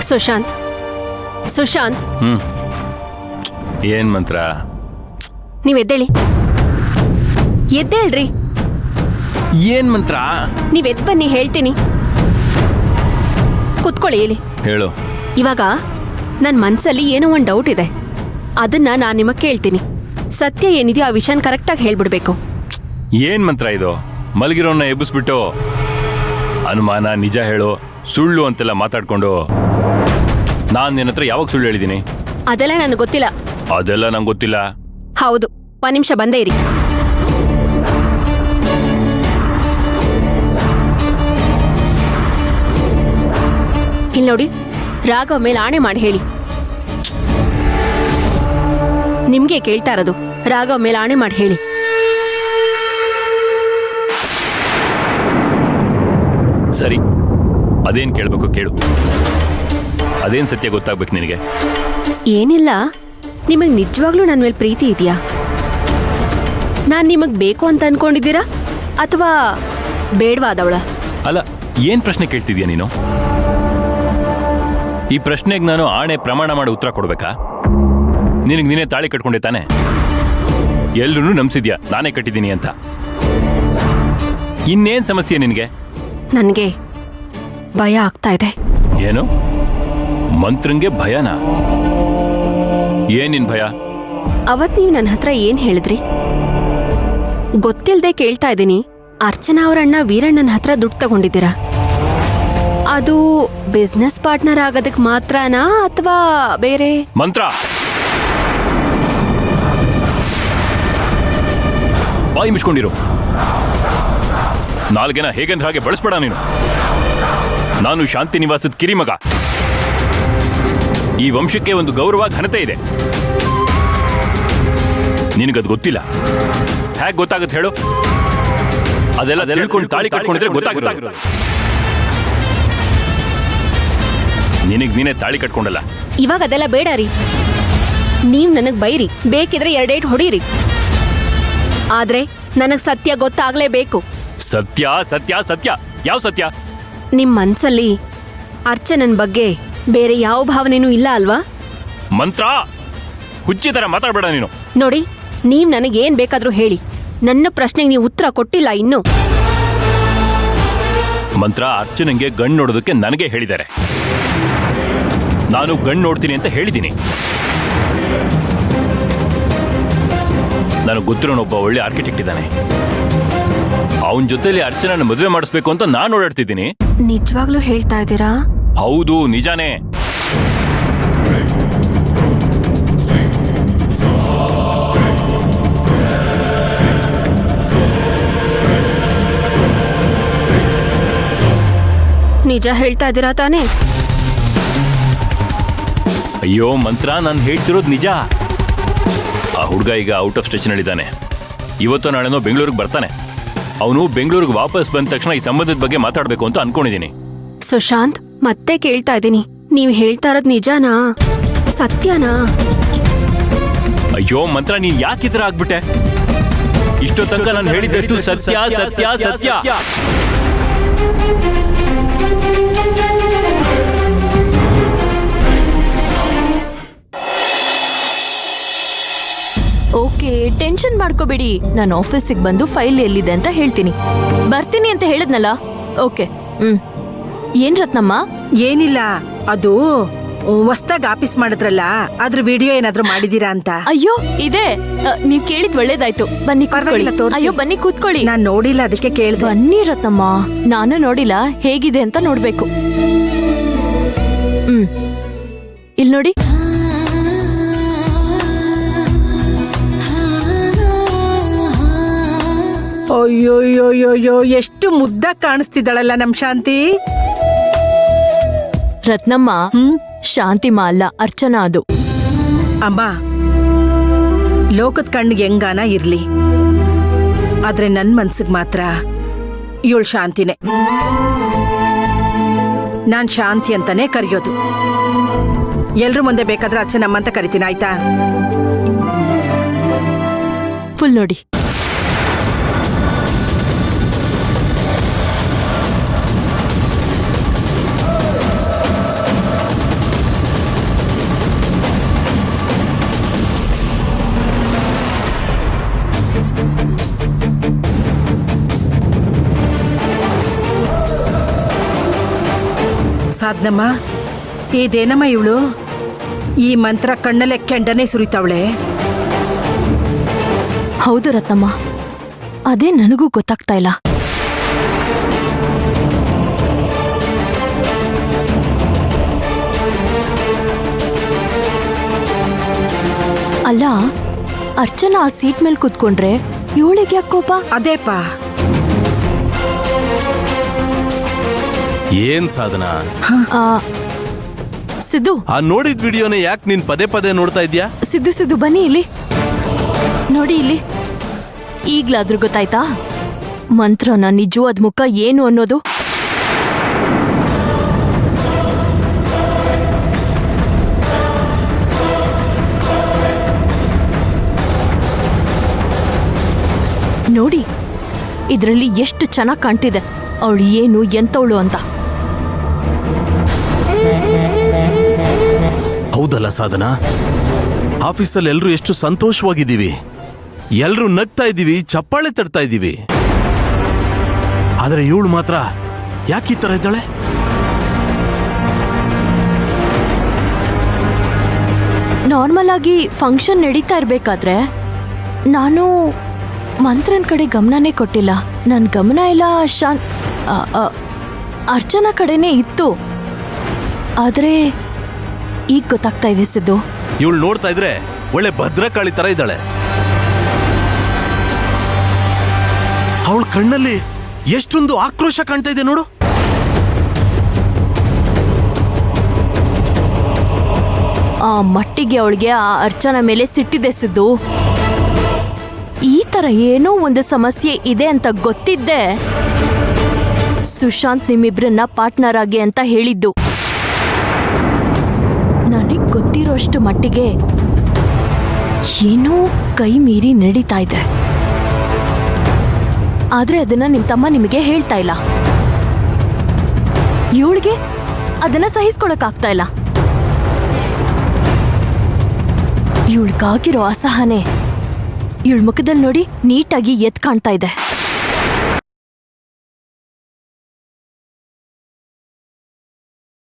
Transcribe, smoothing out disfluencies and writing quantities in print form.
ಸುಶಾಂತ್ ಸುಶಾಂತ್ ಏನ್ ಮಂತ್ರ? ನೀವ್ ಎದ್ದೇಳಿ. ಎದ್ದೇಳ್ರಿ. ಏನ್ ಮಂತ್ರ? ನೀವ್ ಎದ್ ಬನ್ನಿ, ಹೇಳ್ತೀನಿ. ಕುತ್ಕೊಳ್ಳಿ ಇಲ್ಲಿ. ಹೇಳು. ಇವಾಗ ನನ್ ಮನ್ಸಲ್ಲಿ ಏನೋ ಒಂದ್ ಡೌಟ್ ಇದೆ, ಅದನ್ನ ನಾನ್ ನಿಮಗ್ ಕೇಳ್ತೀನಿ. ಸತ್ಯ ಏನಿದೆಯೋ ಆ ವಿಷಯನ್ ಕರೆಕ್ಟಾಗಿ ಹೇಳ್ಬಿಡ್ಬೇಕು. ಏನ್ ಮಂತ್ರ ಇದು? ಮಲಗಿರೋನ್ನ ಎಬ್ಬಿಸ್ಬಿಟ್ಟು ಅನುಮಾನ, ನಿಜ ಹೇಳು, ಸುಳ್ಳು ಅಂತೆಲ್ಲ ಮಾತಾಡ್ಕೊಂಡು ನಾನ್ ನಿನ್ನ ಹತ್ರ ಯಾವಾಗ ಸುಳ್ಳು ಹೇಳಿದ್ದೀನಿ? ಅದೆಲ್ಲ ನನಗೆ ಗೊತ್ತಿಲ್ಲ. ಅದೆಲ್ಲ ನಂಗೆ ಗೊತ್ತಿಲ್ಲ. ಹೌದು, ಒಂದ್ ನಿಮಿಷ ಬಂದೇ ಇರಿ. ಇಲ್ಲಿ ನೋಡಿ, ರಾಘವ್ ಮೇಲೆ ಆಣೆ ಮಾಡಿ ಹೇಳಿ. ನಿಮ್ಗೆ ಕೇಳ್ತಾ ಇರೋದು, ರಾಘವ್ ಮೇಲೆ ಆಣೆ ಮಾಡಿ ಹೇಳಿ. ಸರಿ, ಅದೇನ್ ಕೇಳ್ಬೇಕು ಕೇಳು. ಅದೇನ್ ಸತ್ಯ ಗೊತ್ತಾಗ್ಬೇಕು ನಿನಗೆ? ಏನಿಲ್ಲ, ನಿಮಗ್ ನಿಜವಾಗ್ಲೂ ನನ್ನ ಮೇಲೆ ಪ್ರೀತಿ ಇದೆಯಾ? ನಾನ್ ನಿಮಗ್ ಬೇಕು ಅಂತ ಅನ್ಕೊಂಡಿದ್ದೀರಾ ಅಥವಾ ಬೇಡವಾದವಳ? ಅಲ್ಲ, ಏನ್ ಪ್ರಶ್ನೆ ಕೇಳ್ತಿದ್ಯಾ ನೀನು? ಈ ಪ್ರಶ್ನೆಗೆ ನಾನು ಆಣೆ ಪ್ರಮಾಣ ಮಾಡಿ ಉತ್ತರ ಕೊಡ್ಬೇಕಾ? ನಿನಗೆ ನೀನೇ ತಾಳಿ ಕಟ್ಕೊಂಡೆ ತಾನೆ? ಎಲ್ರೂ ನಂಬಿಸಿದ್ಯಾ ನಾನೇ ಕಟ್ಟಿದ್ದೀನಿ ಅಂತ. ಇನ್ನೇನ್ ಸಮಸ್ಯೆ ನಿನಗೆ? ನನ್ಗೆ ಭಯ ಆಗ್ತಾ ಇದೆ. ಏನು? ಮಂತ್ರಂಗೆ ಭಯನಾ? ಏನಿನ್ ಭಯ? ಅವತ್ ನೀವು ನನ್ನ ಹತ್ರ ಏನ್ ಹೇಳಿದ್ರಿ? ಗೊತ್ತಿಲ್ದೆ ಕೇಳ್ತಾ ಇದ್ದೀನಿ. ಅರ್ಚನಾ ಅವರಣ್ಣ ವೀರಣ್ಣನ ಹತ್ರ ದುಡ್ಡು ತಗೊಂಡಿದ್ದೀರಾ? ಅದು ಬಿಸ್ನೆಸ್ ಪಾರ್ಟ್ನರ್ ಆಗೋದಕ್ಕೆ ಮಾತ್ರನಾ ಅಥವಾ ಬೇರೆ? ಮಂತ್ರ, ಬಾಯಿ ಮುಚ್ಕೊಂಡಿರು. ನಾಲ್ಗೆನ ಹೇಗೆಂದ್ರೆ ಹಾಗೆ ಬಳಸ್ಬೇಡ ನೀನು. ನಾನು ಶಾಂತಿ ನಿವಾಸದ ಕಿರಿಮಗ. ಈ ವಂಶಕ್ಕೆ ಒಂದು ಗೌರವ, ಘನತೆ ಇದೆ. ನಿನಗದು ಗೊತ್ತಿಲ್ಲ. ಹೇಗೆ ಗೊತ್ತಾಗುತ್ತೆ ಹೇಳು? ಅದೆಲ್ಲ ತಿಳ್ಕೊಂಡು ತಾಳಿ ಕಟ್ಕೊಂಡಿದ್ರೆ ಗೊತ್ತಾಗಿರೋದು. ನಿನಗ್ ನೀನೇ ತಾಳಿ ಕಟ್ಕೊಂಡಲ್ಲ. ಇವಾಗ ಅದೆಲ್ಲ ಬೇಡ ರೀ. ನೀವ್ ನನಗ್ ಬೈರಿ, ಬೇಕಿದ್ರೆ 2 ಏಟ್ ಹೊಡೀರಿ. ಆದ್ರೆ ನನಗ್ ಸತ್ಯ ಗೊತ್ತಾಗ್ಲೇಬೇಕು. ಸತ್ಯ ಸತ್ಯ ಸತ್ಯ? ಯಾವ ಸತ್ಯ? ನಿಮ್ ಮನ್ಸಲ್ಲಿ ಅರ್ಚನನ್ ಬಗ್ಗೆ ಬೇರೆ ಯಾವ ಭಾವನೆನೂ ಇಲ್ಲ ಅಲ್ವಾ? ಮಂತ್ರ, ಹುಚ್ಚಿ ತರ ಮಾತಾಡ್ಬೇಡ ನೀನು. ನೋಡಿ, ನೀವ್ ನನಗೇನ್ ಬೇಕಾದ್ರೂ ಹೇಳಿ, ನನ್ನ ಪ್ರಶ್ನೆಗೆ ನೀವು ಉತ್ತರ ಕೊಟ್ಟಿಲ್ಲ ಇನ್ನು. ಮಂತ್ರ, ಅರ್ಚನಂಗೆ ಗಂಡು ನೋಡೋದಕ್ಕೆ ನನಗೆ ಹೇಳಿದ್ದಾರೆ. ನಾನು ಗಂಡು ನೋಡ್ತೀನಿ ಅಂತ ಹೇಳಿದ್ದೀನಿ. ನನಗೆ ಗೊತ್ತಿರೋನೊಬ್ಬ ಒಳ್ಳೆ ಆರ್ಕಿಟೆಕ್ಟ್ ಇದ್ದಾನೆ. ಅವನ ಜೊತೆಲಿ ಅರ್ಚನನ ಮದುವೆ ಮಾಡಿಸ್ಬೇಕು ಅಂತ ನಾನು ಓಡಾಡ್ತಿದ್ದೀನಿ. ನಿಜವಾಗ್ಲೂ ಹೇಳ್ತಾ ಇದ್ದೀರಾ? ಹೌದು, ನಿಜಾನೇ. ನಿಜ ಹೇಳ್ತಾ ಇದ್ದೀರಾ ತಾನೇ? ಅಯ್ಯೋ ಮಂತ್ರ, ನಾನು ಹೇಳ್ತಿರೋದು ನಿಜ. ಆ ಹುಡುಗ ಈಗ ಔಟ್ ಆಫ್ ಸ್ಟೇಷನಲ್ಲಿದ್ದಾನೆ. ಇವತ್ತು ನಾಳೆನೋ ಬೆಂಗಳೂರಿಗೆ ಬರ್ತಾನೆ. ಅವನು ಬೆಂಗಳೂರಿಗೆ ವಾಪಸ್ ಬಂದ ತಕ್ಷಣ ಈ ಸಂಬಂಧದ ಬಗ್ಗೆ ಮಾತಾಡಬೇಕು ಅಂತ ಅನ್ಕೊಂಡಿದ್ದೀನಿ. ಸುಶಾಂತ್, ಮತ್ತೆ ಕೇಳ್ತಾ ಇದ್ದೀನಿ, ನೀವು ಹೇಳ್ತಾ ಇರೋದು ನಿಜಾನಾ, ಸತ್ಯನಾ? ಅಯ್ಯೋ ಮಂತ್ರ, ನೀನ್ ಯಾಕೆ ಈ ಥರ ಆಗ್ಬಿಟ್ಟೆ? ಇಷ್ಟೋ ತನಕ ನಾನು ಹೇಳಿದಷ್ಟು ಸತ್ಯ ಸತ್ಯ ಸತ್ಯ. ಓಕೆ, ಟೆನ್ಷನ್ ಮಾಡ್ಕೋಬೇಡಿ. ನಾನು ಆಫೀಸಿಗೆ ಬಂದು ಫೈಲ್ ಎಲ್ಲಿದೆ ಅಂತ ಹೇಳ್ತೀನಿ. ಬರ್ತೀನಿ ಅಂತ ಹೇಳಿದ್ನಲ್ಲ. ಓಕೆ. ಏನ್ ರತ್ನಮ್ಮ? ಏನಿಲ್ಲ, ಅದು ಹೊಸ್ದಾಗ್ ಆಫೀಸ್ ಮಾಡಿದ್ರಲ್ಲ, ಅದ್ರ ವಿಡಿಯೋ ಏನಾದ್ರೂ ಮಾಡಿದೀರಾ ಅಂತ. ಅಯ್ಯೋ, ಇದೆ. ನೀವ್ ಕೇಳಿದ್ ಒಳ್ಳೇದಾಯ್ತು. ಬನ್ನಿ ಪರವಾಗಿಲ್ಲ, ತೋರಿಸಿ. ಅಯ್ಯೋ ಬನ್ನಿ ಕೂತ್ಕೊಳ್ಳಿ. ನಾನ್ ನೋಡಿಲ್ಲ, ಅದಕ್ಕೆ ಕೇಳ್ದೆ. ಬನ್ನಿ ರತ್ನಮ್ಮ, ನಾನು ನೋಡಿಲ್ಲ, ಹೇಗಿದೆ ಅಂತ ನೋಡ್ಬೇಕು. ಇಲ್ಲಿ ನೋಡಿ. ಅಯ್ಯೋಯ್ಯೋಯ್ಯೋ, ಎಷ್ಟು ಮುದ್ದಾಗ್ ಕಾಣಿಸ್ತಿದ್ದಾಳಲ್ಲ ನಮ್ ಶಾಂತಿ. ರತ್ನಮ್ಮ, ಶಾಂತಿಮಾ ಅಲ್ಲ, ಅರ್ಚನಾ ಅದು. ಅಮ್ಮ, ಲೋಕದ ಕಣ್ಣಿಗೆ ಹೆಂಗಾನ ಇರ್ಲಿ, ಆದ್ರೆ ನನ್ ಮನ್ಸಿಗೆ ಮಾತ್ರ ಇವಳು ಶಾಂತಿನೇ. ನಾನ್ ಶಾಂತಿ ಅಂತಾನೆ ಕರೆಯೋದು. ಎಲ್ರ ಮುಂದೆ ಬೇಕಾದ್ರೆ ಅರ್ಚನಮ್ಮ ಅಂತ ಕರಿತೀನಿ, ಆಯ್ತಾ? ಫುಲ್ ನೋಡಿ. ಸಾಧನಮ್ಮ, ಇದೇನಮ್ಮ ಇವಳು ಈ ಮಂತ್ರ ಕಣ್ಣಲ್ಲೇ ಕೆಂಡನೆ ಸುರಿತಾವಳೆ. ಹೌದು ರತ್ನಮ್ಮ, ಅದೇ ನನಗೂ ಗೊತ್ತಾಗ್ತಾ ಇಲ್ಲ. ಅಲ್ಲ, ಅರ್ಚನಾ ಆ ಸೀಟ್ ಮೇಲೆ ಕೂತ್ಕೊಂಡ್ರೆ ಇವಳಿಗೆ ಯಾಕೆ ಕೋಪ? ಅದೇಪಾ, ಏನ್ ಸಾಧನ? ಆ, ಸಿದ್ದು ಆ ನೋಡಿದ ವಿಡಿಯೋನ ಯಾಕೆ ನೀನ್ ಪದೇ ಪದೇ ನೋಡ್ತಾ ಇದ್ಯಾ? ಸಿದ್ದು ಬನ್ನಿ ಇಲ್ಲಿ ನೋಡಿ. ಇಲ್ಲಿ ಈಗ್ಲಾದ್ರೂ ಗೊತ್ತಾಯ್ತಾ ಮಂತ್ರನ ನಿಜವಾದ ಮುಖ ಏನು ಅನ್ನೋದು? ನೋಡಿ, ಇದರಲ್ಲಿ ಎಷ್ಟು ಚೆನ್ನಾಗಿ ಕಾಣ್ತಿದೆ ಅವಳು ಏನು ಎಂತವಳು ಅಂತ. ಹೌದಲ್ಲ ಸಾಧನ, ಆಫೀಸಲ್ಲಿ ಎಲ್ರು ಎಷ್ಟು ಸಂತೋಷವಾಗಿದ್ದೀವಿ, ಎಲ್ರು ನಗ್ತಾ ಇದ್ದೀವಿ, ಚಪ್ಪಾಳೆ ತಡ್ತಾ ಇದ್ದೀವಿ. ಆದ್ರೆ ಇವಳು ಮಾತ್ರ ಯಾಕೆ ಈ ತರ ಇದ್ದಾಳೆ? ನಾರ್ಮಲ್ ಆಗಿ ಫಂಕ್ಷನ್ ನಡೀತಾ ಇರ್ಬೇಕಾದ್ರೆ ನಾನು ಮಂತ್ರನ್ ಕಡೆ ಗಮನನೇ ಕೊಟ್ಟಿಲ್ಲ. ನನ್ನ ಗಮನ ಎಲ್ಲ ಅರ್ಚನಾ ಕಡೆನೇ ಇತ್ತು. ಆದ್ರೆ ಈಗ ಗೊತ್ತಾಗ್ತಾ ಇದೆ ಸಿದ್ದು, ಇವಳು ನೋಡ್ತಾ ಇದ್ರೆ ಒಳ್ಳೆ ಭದ್ರಕಾಳಿ ತರ ಇದ್ದಾಳೆ. ಅವಳ ಕಣ್ಣಲ್ಲಿ ಎಷ್ಟೊಂದು ಆಕ್ರೋಶ ಕಾಣ್ತಾ ಇದೆ ನೋಡು. ಆ ಮಟ್ಟಿಗೆ ಅವಳಿಗೆ ಆ ಅರ್ಚನಾ ಮೇಲೆ ಸಿಟ್ಟಿದೆ ಸಿದ್ದು. ಈ ತರ ಏನೋ ಒಂದು ಸಮಸ್ಯೆ ಇದೆ ಅಂತ ಗೊತ್ತಿದ್ದೆ ಸುಶಾಂತ್ ನಿಮ್ಮಿಬ್ರನ್ನ ಪಾರ್ಟ್ನರ್ ಆಗಿ ಅಂತ ಹೇಳಿದ್ದು. ನನಗ್ ಗೊತ್ತಿರೋಷ್ಟು ಮಟ್ಟಿಗೆ ಏನೋ ಕೈ ಮೀರಿ ನಡೀತಾ ಇದೆ. ಆದ್ರೆ ಅದನ್ನ ನಿಮ್ ತಮ್ಮ ನಿಮಗೆ ಹೇಳ್ತಾ ಇಲ್ಲ. ಇವಳಿಗೆ ಅದನ್ನ ಸಹಿಸ್ಕೊಳಕ್ ಆಗ್ತಾ ಇಲ್ಲ. ಇವಳಿಗಾಗಿರೋ ಅಸಹನೆ ಇವಳ ಮುಖದಲ್ಲಿ ನೋಡಿ ನೀಟಾಗಿ ಎತ್ ಕಾಣ್ತಾ ಇದೆ.